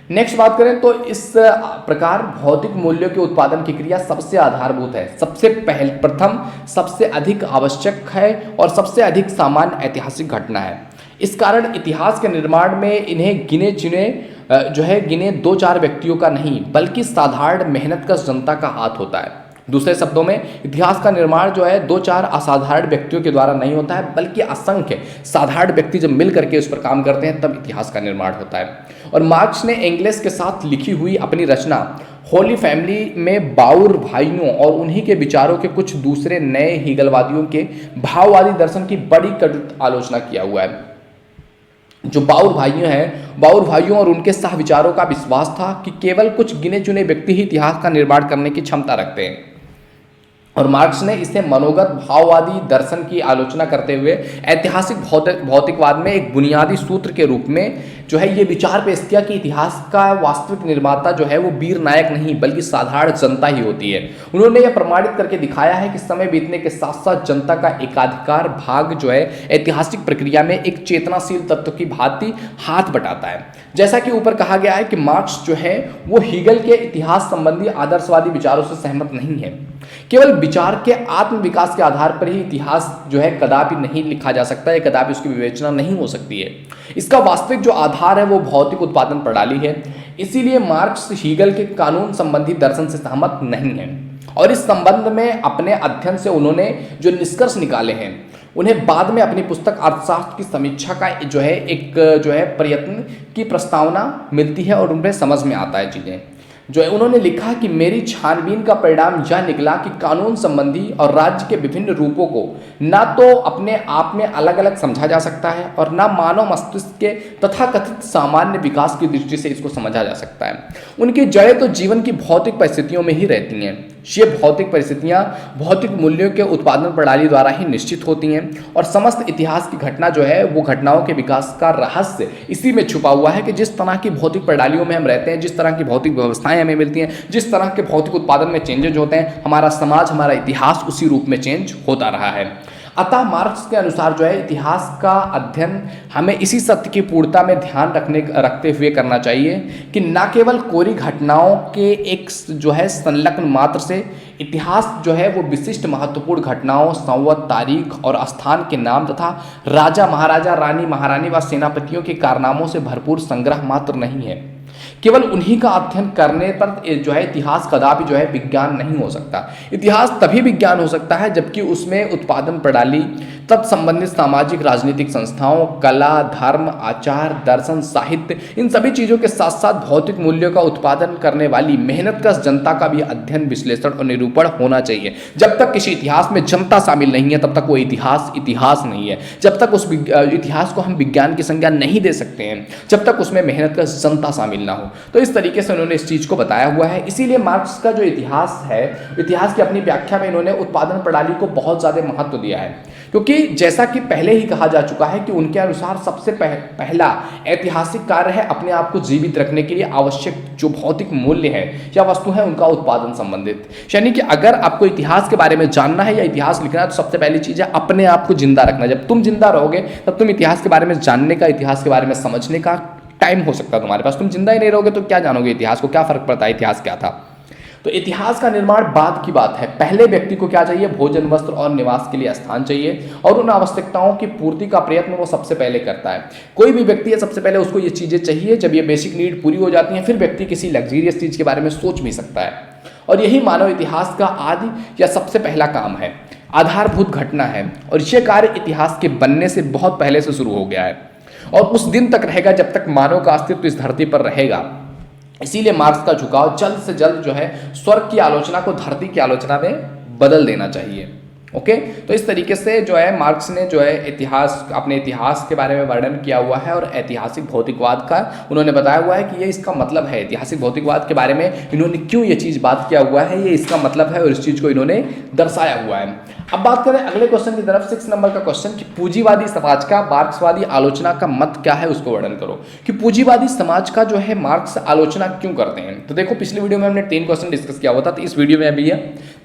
नेक्स्ट बात करें तो इस प्रकार भौतिक मूल्यों के उत्पादन की क्रिया सबसे आधारभूत है, सबसे प्रथम, सबसे अधिक आवश्यक है और सबसे अधिक सामान्य ऐतिहासिक घटना है। इस कारण इतिहास के निर्माण में इन्हें गिने 2-4 व्यक्तियों का नहीं बल्कि साधारण मेहनत का जनता का हाथ होता है। दूसरे शब्दों में इतिहास का निर्माण जो है 2-4 असाधारण व्यक्तियों के द्वारा नहीं होता है, बल्कि असंख्य साधारण व्यक्ति जब मिल करके उस पर काम करते हैं तब इतिहास का निर्माण होता है। और मार्क्स ने एंगेल्स के साथ लिखी हुई अपनी रचना होली फैमिली में बाउर भाइयों और उन्हीं के विचारों के कुछ दूसरे नए हीगलवादियों के भाववादी दर्शन की बड़ी कटु आलोचना किया हुआ है। जो बाउर भाइयों और उनके सह विचारों का विश्वास था कि केवल कुछ गिने चुने व्यक्ति ही इतिहास का निर्माण करने की क्षमता रखते हैं। और मार्क्स ने इसे मनोगत भाववादी दर्शन की आलोचना करते हुए ऐतिहासिक भौतिकवाद में एक बुनियादी सूत्र के रूप में जो है ये विचार पेश किया कि इतिहास का वास्तविक निर्माता जो है वो वीर नायक नहीं बल्कि साधारण जनता ही होती है। उन्होंने यह प्रमाणित करके दिखाया है कि समय बीतने के साथ साथ जनता का एकाधिकार भाग जो है ऐतिहासिक प्रक्रिया में एक चेतनाशील तत्व की भांति हाथ बटाता है। जैसा कि ऊपर कहा गया है कि मार्क्स जो है वो हीगल के इतिहास संबंधी आदर्शवादी विचारों से सहमत नहीं है। केवल विचार के आत्म विकास के आधार पर ही इतिहास जो है कदापि नहीं लिखा जा सकता है, कदापि उसकी विवेचना नहीं हो सकती है। इसका वास्तविक जो आधार है वो भौतिक उत्पादन प्रणाली है। इसीलिए मार्क्स हीगल के कानून संबंधी दर्शन से सहमत नहीं है और इस संबंध में अपने अध्ययन से उन्होंने जो निष्कर्ष निकाले हैं उन्हें बाद में अपनी पुस्तक अर्थशास्त्र की समीक्षा का जो है एक जो है प्रयत्न की प्रस्तावना मिलती है और उनमें समझ में आता है चीज़ें। जो है उन्होंने लिखा कि मेरी छानबीन का परिणाम यह निकला कि कानून संबंधी और राज्य के विभिन्न रूपों को ना तो अपने आप में अलग अलग समझा जा सकता है और ना मानव मस्तिष्क के तथाकथित सामान्य विकास की दृष्टि से इसको समझा जा सकता है। उनकी जड़ें तो जीवन की भौतिक परिस्थितियों में ही रहती हैं। ये भौतिक परिस्थितियाँ भौतिक मूल्यों के उत्पादन प्रणाली द्वारा ही निश्चित होती हैं और समस्त इतिहास की घटना जो है वो घटनाओं के विकास का रहस्य इसी में छुपा हुआ है कि जिस तरह की भौतिक प्रणालियों में हम रहते हैं, जिस तरह की भौतिक व्यवस्थाएं हमें मिलती हैं, जिस तरह के भौतिक उत्पादन में चेंजेज होते हैं, हमारा समाज, हमारा इतिहास उसी रूप में चेंज होता रहा है। अतः मार्क्स के अनुसार जो है इतिहास का अध्ययन हमें इसी सत्य की पूर्णता में ध्यान रखते हुए करना चाहिए कि न केवल कोरी घटनाओं के एक जो है संलग्न मात्र से इतिहास जो है वो विशिष्ट महत्वपूर्ण घटनाओं, संवत, तारीख और स्थान के नाम तथा राजा महाराजा, रानी महारानी व सेनापतियों के कारनामों से भरपूर संग्रह मात्र नहीं है। केवल उन्हीं का अध्ययन करने पर जो है इतिहास कदापि जो है विज्ञान नहीं हो सकता। इतिहास तभी विज्ञान हो सकता है जबकि उसमें उत्पादन प्रणाली, तत्संबंधित सामाजिक राजनीतिक संस्थाओं, कला, धर्म, आचार, दर्शन, साहित्य, इन सभी चीज़ों के साथ साथ भौतिक मूल्यों का उत्पादन करने वाली मेहनतकश जनता का भी अध्ययन, विश्लेषण और निरूपण होना चाहिए। जब तक किसी इतिहास में जनता शामिल नहीं है तब तक वो इतिहास नहीं है। जब तक उस इतिहास को हम विज्ञान की संज्ञा नहीं दे सकते हैं जब तक उसमें मेहनतकश जनता शामिल ना हो। तो इस तरीके से उन्होंने इस चीज़ को बताया हुआ है। इसीलिए मार्क्स का जो इतिहास है, इतिहास की अपनी व्याख्या में इन्होंने उत्पादन प्रणाली को बहुत ज़्यादा महत्व दिया है, क्योंकि जैसा कि पहले ही कहा जा चुका है कि उनके अनुसार सबसे पहला ऐतिहासिक कार्य है अपने आप को जीवित रखने के लिए आवश्यक जो भौतिक मूल्य है या वस्तु है उनका उत्पादन संबंधित। यानी कि अगर आपको इतिहास के बारे में जानना है या इतिहास लिखना है तो सबसे पहली चीज़ है अपने आप को जिंदा रखना। जब तुम जिंदा रहोगे तब तुम इतिहास के बारे में जानने का, इतिहास के बारे में समझने का टाइम हो सकता है तुम्हारे पास। तुम जिंदा ही नहीं रहोगे तो क्या जानोगे इतिहास को, क्या फर्क पड़ता है इतिहास क्या था। तो इतिहास का निर्माण बाद की बात है। पहले व्यक्ति को क्या चाहिए? भोजन, वस्त्र और निवास के लिए स्थान चाहिए और उन आवश्यकताओं की पूर्ति का प्रयत्न वो सबसे पहले करता है। कोई भी व्यक्ति है सबसे पहले उसको ये चीज़ें चाहिए। जब ये बेसिक नीड पूरी हो जाती हैं फिर व्यक्ति किसी लग्जीरियस चीज़ के बारे में सोच भी सकता है। और यही मानव इतिहास का आदि या सबसे पहला काम है, आधारभूत घटना है। और ये कार्य इतिहास के बनने से बहुत पहले से शुरू हो गया है और उस दिन तक रहेगा जब तक मानव का अस्तित्व इस धरती पर रहेगा। इसीलिए मार्क्स का झुकाव जल्द से जल्द जो है स्वर्ग की आलोचना को धरती की आलोचना में बदल देना चाहिए। ओके, तो इस तरीके से जो है मार्क्स ने जो है अपने इतिहास के बारे में वर्णन किया हुआ है और ऐतिहासिक भौतिकवाद का उन्होंने बताया हुआ है कि ये इसका मतलब है। ऐतिहासिक भौतिकवाद के बारे में इन्होंने क्यों ये चीज़ बात किया हुआ है, ये इसका मतलब है और इस चीज़ को इन्होंने दर्शाया हुआ है। अब बात करें अगले क्वेश्चन की तरफ, 6 नंबर का क्वेश्चन कि पूंजीवादी समाज का मार्क्सवादी आलोचना का मत क्या है, उसको वर्णन करो। कि पूंजीवादी समाज का जो है मार्क्स आलोचना क्यों करते हैं। तो देखो पिछली वीडियो में हमने 3 क्वेश्चन डिस्कस किया हुआ था, तो इस वीडियो में अभी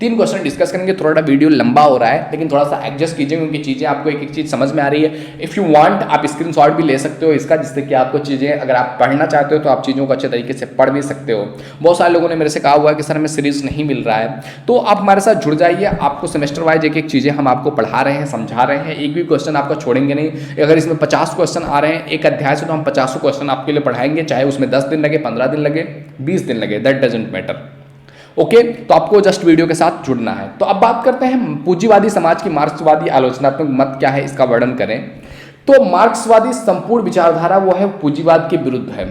3 क्वेश्चन डिस्कस करेंगे। थोड़ा वीडियो लंबा हो रहा है लेकिन थोड़ा सा एडजस्ट कीजिए क्योंकि चीज़ें आपको एक एक चीज़ समझ में आ रही है। इफ़ यू वांट आप स्क्रीनशॉट भी ले सकते हो इसका, जिससे कि आपको चीज़ें अगर आप पढ़ना चाहते हो तो आप चीज़ों को अच्छे तरीके से पढ़ भी सकते हो। बहुत सारे लोगों ने मेरे से कहा हुआ है कि सर हमें सीरीज नहीं मिल रहा है, तो आप हमारे साथ जुड़ जाइए। आपको सेमेस्टर वाइज एक एक चीज़ें हम आपको पढ़ा रहे हैं, समझा रहे हैं। एक भी क्वेश्चन आपका छोड़ेंगे नहीं। अगर इसमें 50 क्वेश्चन आ रहे हैं एक अध्याय से तो हम 50 क्वेश्चन आपके लिए पढ़ाएंगे, चाहे उसमें 10 दिन लगे, 15 दिन लगे, 20 दिन लगे, दैट डजंट मैटर। ओके, तो आपको जस्ट वीडियो के साथ जुड़ना है। तो अब बात करते हैं पूंजीवादी समाज की मार्क्सवादी आलोचनात्मक मत क्या है, इसका वर्णन करें। तो मार्क्सवादी संपूर्ण विचारधारा वो है पूंजीवाद के विरुद्ध है।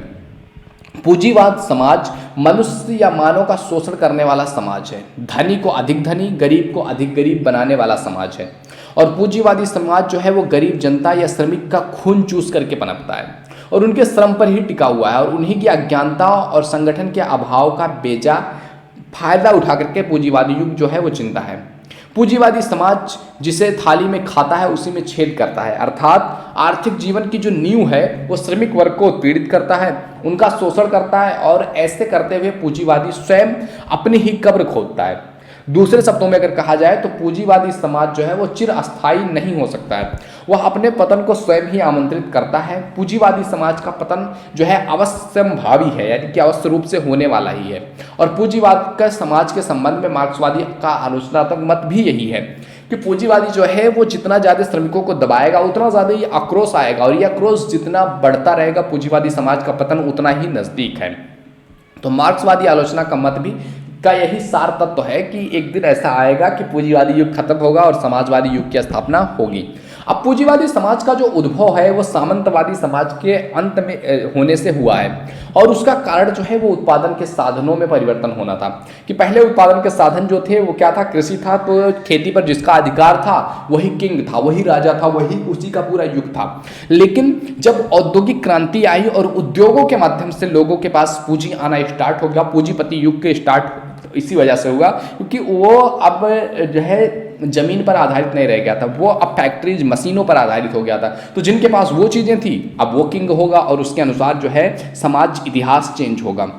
पूंजीवाद समाज मनुष्य या मानव का शोषण करने वाला समाज है। धनी को अधिक धनी, गरीब को अधिक गरीब बनाने वाला समाज है। और पूंजीवादी समाज जो है वो गरीब जनता या श्रमिक का खून चूस करके पनपता है और उनके श्रम पर ही टिका हुआ है और उन्हीं की अज्ञानता और संगठन के अभाव का बेजा फायदा उठा करके पूंजीवादी युग जो है वो चिंता है। पूंजीवादी समाज जिसे थाली में खाता है उसी में छेद करता है, अर्थात आर्थिक जीवन की जो नींव है वो श्रमिक वर्ग को उत्पीड़ित करता है, उनका शोषण करता है और ऐसे करते हुए पूंजीवादी स्वयं अपनी ही कब्र खोदता है। दूसरे शब्दों में अगर कहा जाए तो पूंजीवादी समाज जो है वो चिरस्थायी नहीं हो सकता है, वह अपने पतन को स्वयं ही आमंत्रित करता है। पूंजीवादी समाज का पतन जो है अवश्यंभावी है, यानी कि अवश्य रूप से होने वाला ही है। और पूंजीवाद का समाज के संबंध में मार्क्सवादी का आलोचनात्मक मत भी यही है कि पूंजीवादी जो है वो जितना ज़्यादा श्रमिकों को दबाएगा उतना ज़्यादा ये आक्रोश आएगा, और ये आक्रोश जितना बढ़ता रहेगा पूंजीवादी समाज का पतन उतना ही नज़दीक है। तो मार्क्सवादी आलोचना का मत भी का यही सार तत्व है कि एक दिन ऐसा आएगा कि पूंजीवादी युग खत्म होगा और समाजवादी युग की स्थापना होगी। अब पूंजीवादी समाज का जो उद्भव है वो सामंतवादी समाज के अंत में होने से हुआ है, और उसका कारण जो है वो उत्पादन के साधनों में परिवर्तन होना था। कि पहले उत्पादन के साधन जो थे वो क्या था, कृषि था, तो खेती पर जिसका अधिकार था वही किंग था, वही राजा था, वही उसी का पूरा युग था। लेकिन जब औद्योगिक क्रांति आई और उद्योगों के माध्यम से लोगों के पास पूंजी आना स्टार्ट हो गया, पूंजीपति युग के स्टार्ट इसी वजह से हुआ क्योंकि वो अब जो है जमीन पर आधारित नहीं रह गया था, वो अब फैक्ट्रीज मशीनों पर आधारित हो गया था। तो जिनके पास वो चीज़ें थी अब वो किंग होगा और उसके अनुसार जो है समाज इतिहास चेंज होगा।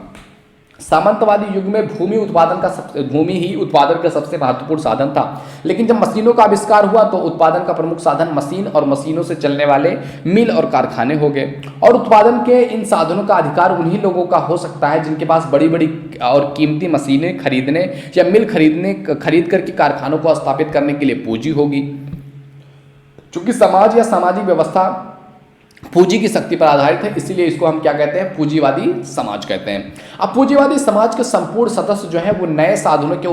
सामंतवादी युग में भूमि ही उत्पादन का सबसे महत्वपूर्ण साधन था, लेकिन जब मशीनों का आविष्कार हुआ तो उत्पादन का प्रमुख साधन मशीन और मशीनों से चलने वाले मिल और कारखाने हो गए। और उत्पादन के इन साधनों का अधिकार उन्हीं लोगों का हो सकता है जिनके पास बड़ी बड़ी और कीमती मशीनें खरीदने या मिल खरीद करके कारखानों को स्थापित करने के लिए पूंजी होगी। चूंकि समाज या सामाजिक व्यवस्था पूंजी की शक्ति पर आधारित है, इसीलिए इसको हम क्या कहते हैं, पूंजीवादी समाज कहते हैं। अब पूंजीवादी समाज के संपूर्ण सदस्य जो है वो नए साधनों के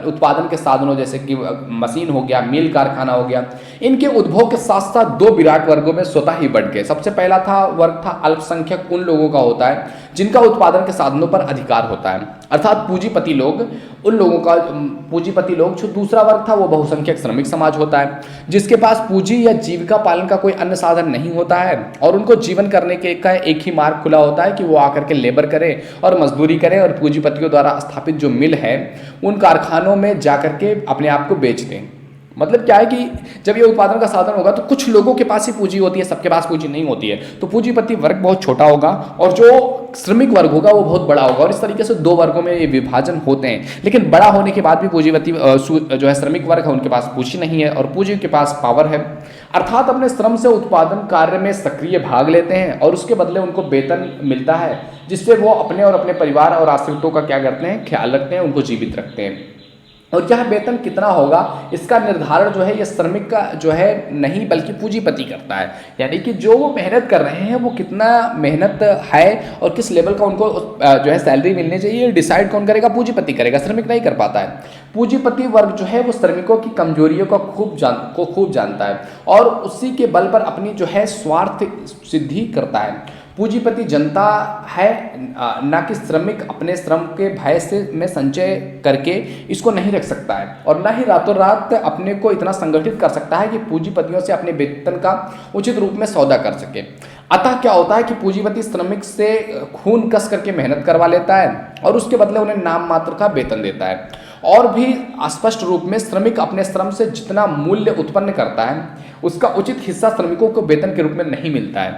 उत्पादन के साधनों जैसे कि मशीन हो गया, मिल कारखाना हो गया, इनके उद्भव के साथ साथ दो विराट वर्गों में स्वतः ही बढ़ गए। सबसे पहला वर्ग था अल्पसंख्यक, उन लोगों का होता है जिनका उत्पादन के साधनों पर अधिकार होता है, अर्थात पूंजीपति लोग, उन लोगों का पूंजीपति लोग। जो दूसरा वर्ग था वो बहुसंख्यक श्रमिक समाज होता है जिसके पास पूंजी या जीविका पालन का कोई अन्य साधन नहीं होता है और उनको जीवन करने के का एक ही मार्ग खुला होता है कि वो आकर के लेबर करें और मजदूरी करें और पूंजीपतियों द्वारा स्थापित जो मिल है उन कारखानों में जाकर के अपने आप को बेच दें। मतलब क्या है कि जब ये उत्पादन का साधन होगा तो कुछ लोगों के पास ही पूंजी होती है, सबके पास पूंजी नहीं होती है, तो पूंजीपति वर्ग बहुत छोटा होगा और जो श्रमिक वर्ग होगा वो बहुत बड़ा होगा। और इस तरीके से दो वर्गों में ये विभाजन होते हैं, लेकिन बड़ा होने के बाद भी पूंजीपति जो है श्रमिक वर्ग है उनके पास पूंजी नहीं है और पूंजी के पास पावर है, अर्थात अपने श्रम से उत्पादन कार्य में सक्रिय भाग लेते हैं और उसके बदले उनको वेतन मिलता है जिससे वो अपने और अपने परिवार और आश्रितों का क्या करते हैं, ख्याल रखते हैं, उनको जीवित रखते हैं। और यह वेतन कितना होगा इसका निर्धारण जो है ये श्रमिक का जो है नहीं बल्कि पूंजीपति करता है, यानी कि जो वो मेहनत कर रहे हैं वो कितना मेहनत है और किस लेवल का उनको जो है सैलरी मिलनी चाहिए डिसाइड कौन करेगा, पूंजीपति करेगा, श्रमिक नहीं कर पाता है। पूंजीपति वर्ग जो है वो श्रमिकों की कमजोरियों को खूब जानता है और उसी के बल पर अपनी जो है स्वार्थ सिद्धि करता है। पूंजीपति जनता है ना कि श्रमिक अपने श्रम के भय से में संचय करके इसको नहीं रख सकता है और ना ही रातों रात अपने को इतना संगठित कर सकता है कि पूंजीपतियों से अपने वेतन का उचित रूप में सौदा कर सके। अतः क्या होता है कि पूंजीपति श्रमिक से खून कस करके मेहनत करवा लेता है और उसके बदले उन्हें नाम मात्र का वेतन देता है। और भी स्पष्ट रूप में श्रमिक अपने श्रम से जितना मूल्य उत्पन्न करता है उसका उचित हिस्सा श्रमिकों को वेतन के रूप में नहीं मिलता है,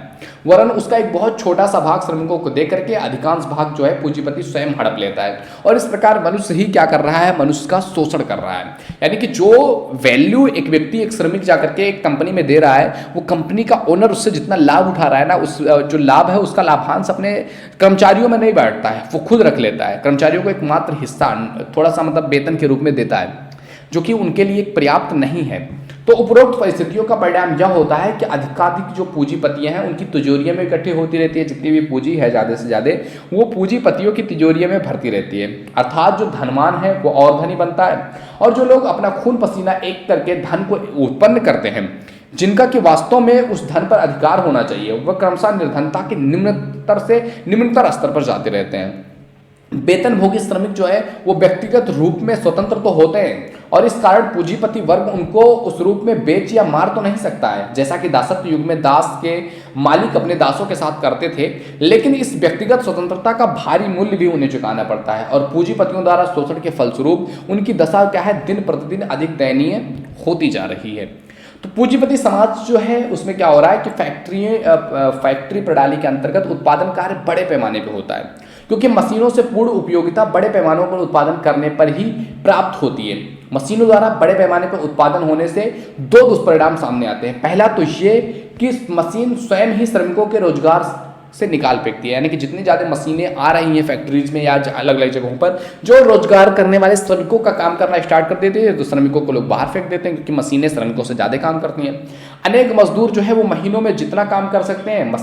वरन उसका एक बहुत छोटा सा भाग श्रमिकों को दे करके अधिकांश भाग जो है पूंजीपति स्वयं हड़प लेता है। और इस प्रकार मनुष्य ही क्या कर रहा है, मनुष्य का शोषण कर रहा है। यानी कि जो वैल्यू एक व्यक्ति एक श्रमिक जाकर के एक कंपनी में दे रहा है वो कंपनी का ओनर उससे जितना लाभ उठा रहा है ना, उस जो लाभ है उसका लाभांश अपने कर्मचारियों में नहीं बांटता है, वो खुद रख लेता है। कर्मचारियों को एक मात्र हिस्सा थोड़ा सा मतलब वेतन के रूप में देता है जो कि उनके लिए पर्याप्त नहीं है। तो उपरोक्त परिस्थितियों का परिणाम यह होता है कि अधिकाधिक जो पूंजीपतियां हैं उनकी तिजोरियों में इकट्ठी होती रहती है, जितनी भी पूंजी है ज़्यादा से ज़्यादा वो पूंजीपतियों की तिजोरियों में भरती रहती है, अर्थात जो धनवान है वो और धनी बनता है और जो लोग अपना खून पसीना एक करके धन को उत्पन्न करते हैं जिनका कि वास्तव में उस धन पर अधिकार होना चाहिए वह क्रमशः निर्धनता के निम्नतर से निम्नतर स्तर पर जाते रहते हैं। वेतन भोगी श्रमिक जो है वो व्यक्तिगत रूप में स्वतंत्र तो होते हैं और इस कारण पूंजीपति वर्ग उनको उस रूप में बेच या मार तो नहीं सकता है जैसा कि दासत्व युग में दास के मालिक अपने दासों के साथ करते थे, लेकिन इस व्यक्तिगत स्वतंत्रता का भारी मूल्य भी उन्हें चुकाना पड़ता है और पूंजीपतियों द्वारा शोषण के फलस्वरूप उनकी दशा क्या है, दिन प्रतिदिन अधिक दयनीय होती जा रही है। तो पूंजीपति समाज जो है उसमें क्या हो रहा है कि फैक्ट्री प्रणाली के अंतर्गत उत्पादन कार्य बड़े पैमाने पर होता है, क्योंकि मशीनों से पूर्ण उपयोगिता बड़े पैमानों पर उत्पादन करने पर ही प्राप्त होती है। मशीनों द्वारा बड़े पैमाने पर उत्पादन होने से दो दुष्परिणाम सामने आते हैं। पहला तो ये कि मशीन स्वयं ही श्रमिकों के रोजगार से निकाल फेंकती है, यानी कि जितनी ज़्यादा मशीनें आ रही हैं फैक्ट्रीज में या अलग अलग जगहों पर, जो रोजगार करने वाले श्रमिकों का काम करना स्टार्ट कर देते हैं तो श्रमिकों को लोग बाहर फेंक देते हैं, क्योंकि मशीनें श्रमिकों से ज़्यादा काम करती हैं। अनेक मजदूर जो है वो महीनों में जितना काम कर सकते हैं,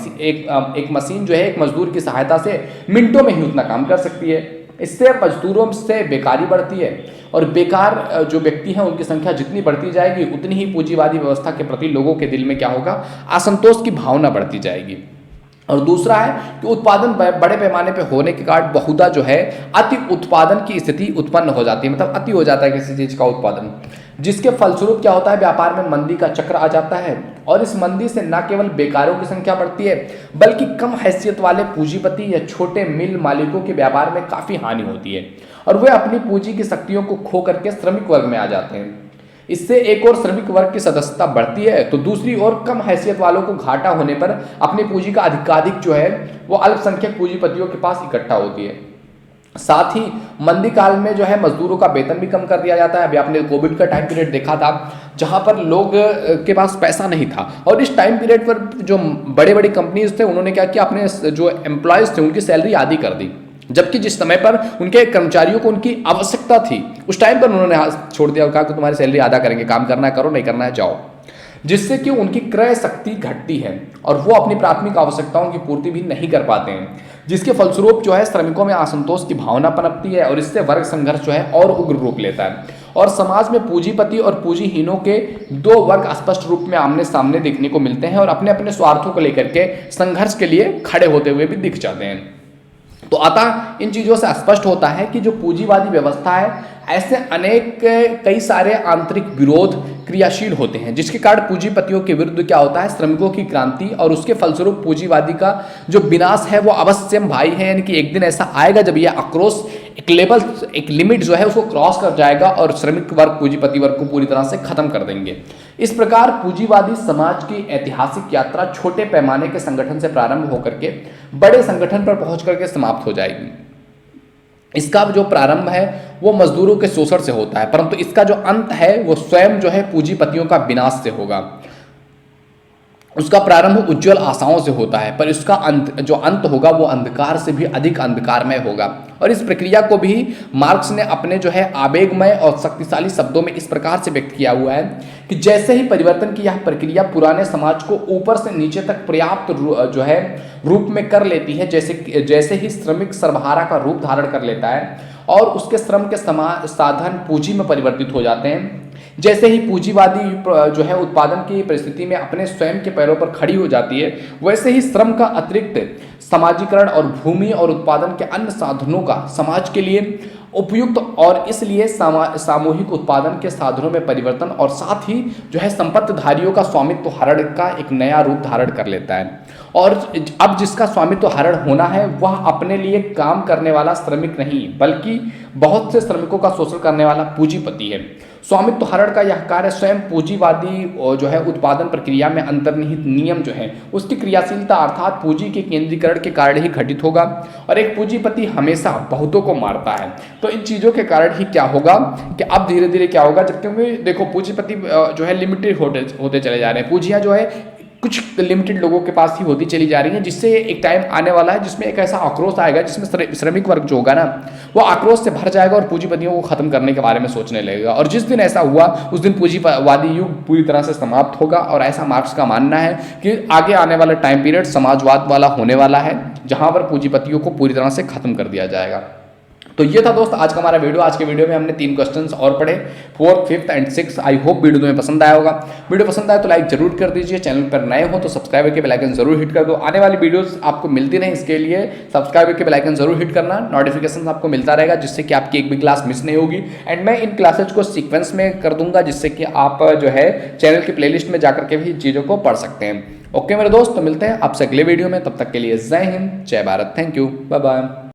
एक मशीन जो है एक मजदूर की सहायता से मिनटों में ही उतना काम कर सकती है। इससे मजदूरों से बेकारी बढ़ती है और बेकार जो व्यक्ति हैं उनकी संख्या जितनी बढ़ती जाएगी उतनी ही पूंजीवादी व्यवस्था के प्रति लोगों के दिल में क्या होगा, असंतोष की भावना बढ़ती जाएगी। और दूसरा है कि उत्पादन बड़े पैमाने पे होने के कारण बहुधा जो है अति उत्पादन की स्थिति उत्पन्न हो जाती है, मतलब अति हो जाता है किसी चीज़ का उत्पादन, जिसके फलस्वरूप क्या होता है, व्यापार में मंदी का चक्र आ जाता है और इस मंदी से न केवल बेकारों की संख्या बढ़ती है बल्कि कम हैसियत वाले पूंजीपति या छोटे मिल मालिकों के व्यापार में काफ़ी हानि होती है और वे अपनी पूंजी की शक्तियों को खो करके श्रमिक वर्ग में आ जाते हैं। इससे एक और श्रमिक वर्ग की सदस्यता बढ़ती है तो दूसरी ओर कम हैसियत वालों को घाटा होने पर अपनी पूंजी का अधिकाधिक जो है वो अल्पसंख्यक पूंजीपतियों के पास इकट्ठा होती है। साथ ही मंदी काल में जो है मजदूरों का वेतन भी कम कर दिया जाता है। अभी आपने कोविड का टाइम पीरियड देखा था जहां पर लोग के पास पैसा नहीं था और इस टाइम पीरियड पर जो बड़े बड़ी कंपनीज थे उन्होंने क्या किया, अपने जो एम्प्लॉयज थे उनकी सैलरी आधी कर दी, जबकि जिस समय पर उनके कर्मचारियों को उनकी आवश्यकता थी उस टाइम पर उन्होंने हाथ छोड़ दिया और कहा कि तुम्हारी सैलरी आधा करेंगे, काम करना है करो, नहीं करना है जाओ, जिससे कि उनकी क्रय शक्ति घटती है और वो अपनी प्राथमिक आवश्यकताओं की पूर्ति भी नहीं कर पाते हैं, जिसके फलस्वरूप जो है श्रमिकों में असंतोष की भावना पनपती है और इससे वर्ग संघर्ष जो है और उग्र रूप लेता है और समाज में पूंजीपति और पूंजीहीनों के दो वर्ग स्पष्ट रूप में आमने सामने देखने को मिलते हैं और अपने अपने स्वार्थों को लेकर के संघर्ष के लिए खड़े होते हुए भी दिख जाते हैं। तो अतः इन चीज़ों से स्पष्ट होता है कि जो पूंजीवादी व्यवस्था है ऐसे अनेक कई सारे आंतरिक विरोध क्रियाशील होते हैं, जिसके कारण पूंजीपतियों के विरुद्ध क्या होता है, श्रमिकों की क्रांति और उसके फलस्वरूप पूंजीवादी का जो विनाश है वो अवश्यम भाई है। यानी कि एक दिन ऐसा आएगा जब यह आक्रोश एक लिमिट जो है उसको क्रॉस कर जाएगा और श्रमिक वर्ग पूंजीपति वर्ग को पूरी तरह से खत्म कर देंगे। इस प्रकार पूंजीवादी समाज की ऐतिहासिक यात्रा छोटे पैमाने के संगठन से प्रारंभ होकर के बड़े संगठन पर पहुंच करके समाप्त हो जाएगी। इसका जो प्रारंभ है वो मजदूरों के शोषण से होता है, परंतु इसका जो अंत है वो स्वयं जो है पूंजीपतियों का विनाश से होगा। उसका प्रारंभ उज्जवल आशाओं से होता है पर इसका अंत होगा वो अंधकार से भी अधिक अंधकारमय होगा। और इस प्रक्रिया को भी मार्क्स ने अपने जो है आवेगमय और शक्तिशाली शब्दों में इस प्रकार से व्यक्त किया हुआ है कि जैसे ही परिवर्तन की यह प्रक्रिया पुराने समाज को ऊपर से नीचे तक पर्याप्त जो है रूप में कर लेती है, जैसे ही श्रमिक सर्वहारा का रूप धारण कर लेता है और उसके श्रम के साधन पूंजी में परिवर्तित हो जाते हैं, जैसे ही पूंजीवादी जो है उत्पादन की परिस्थिति में अपने स्वयं के पैरों पर खड़ी हो जाती है, वैसे ही श्रम का अतिरिक्त समाजीकरण और भूमि और उत्पादन के अन्य साधनों का समाज के लिए उपयुक्त और इसलिए सामूहिक उत्पादन के साधनों में परिवर्तन और साथ ही जो है संपत्तिधारियों का स्वामित्व हरण का एक नया रूप धारण कर लेता है। और अब जिसका स्वामित्व हरण होना है वह अपने लिए काम करने वाला श्रमिक नहीं बल्कि बहुत से श्रमिकों का शोषण करने वाला पूंजीपति है। स्वामित्व हरण का यह कार्य स्वयं पूंजीवादी जो है उत्पादन प्रक्रिया में अंतर्निहित नियम जो है उसकी क्रियाशीलता अर्थात पूंजी के केंद्रीकरण के कारण ही घटित होगा और एक पूंजीपति हमेशा बहुतों को मारता है। तो इन चीज़ों के कारण ही क्या होगा कि अब धीरे धीरे क्या होगा, जब क्योंकि देखो पूंजीपति जो है लिमिटेड होते चले जा रहे हैं, पूंजियाँ जो है कुछ लिमिटेड लोगों के पास ही होती चली जा रही हैं, जिससे एक टाइम आने वाला है जिसमें एक ऐसा आक्रोश आएगा जिसमें श्रमिक वर्ग जो होगा ना वो आक्रोश से भर जाएगा और पूंजीपतियों को खत्म करने के बारे में सोचने लगेगा। और जिस दिन ऐसा हुआ उस दिन पूंजीवादी युग पूरी तरह से समाप्त होगा और ऐसा मार्क्स का मानना है कि आगे आने वाला टाइम पीरियड समाजवाद वाला होने वाला है जहाँ पर पूंजीपतियों को पूरी तरह से खत्म कर दिया जाएगा। तो ये था दोस्त आज का हमारा वीडियो। आज के वीडियो में हमने 3 क्वेश्चंस और पढ़े, 4th, 5th and 6th। I hope video तुम्हें पसंद आया होगा। वीडियो पसंद आया तो लाइक जरूर कर दीजिए, चैनल पर नए हो तो सब्सक्राइब के बेल आइकन जरूर हिट कर दो। आने वाली वीडियोस आपको मिलती रहे इसके लिए सब्सक्राइब के बेल आइकन जरूर हिट करना, नोटिफिकेशन आपको मिलता रहेगा जिससे कि आपकी एक भी क्लास मिस नहीं होगी। एंड मैं इन क्लासेज को सीक्वेंस में कर दूंगा जिससे कि आप जो है चैनल की प्लेलिस्ट में जाकर के भी चीज़ों को पढ़ सकते हैं। ओके मेरे दोस्त, तो मिलते हैं आपसे अगले वीडियो में। तब तक के लिए जय हिंद, जय Bharat, thank you, bye bye.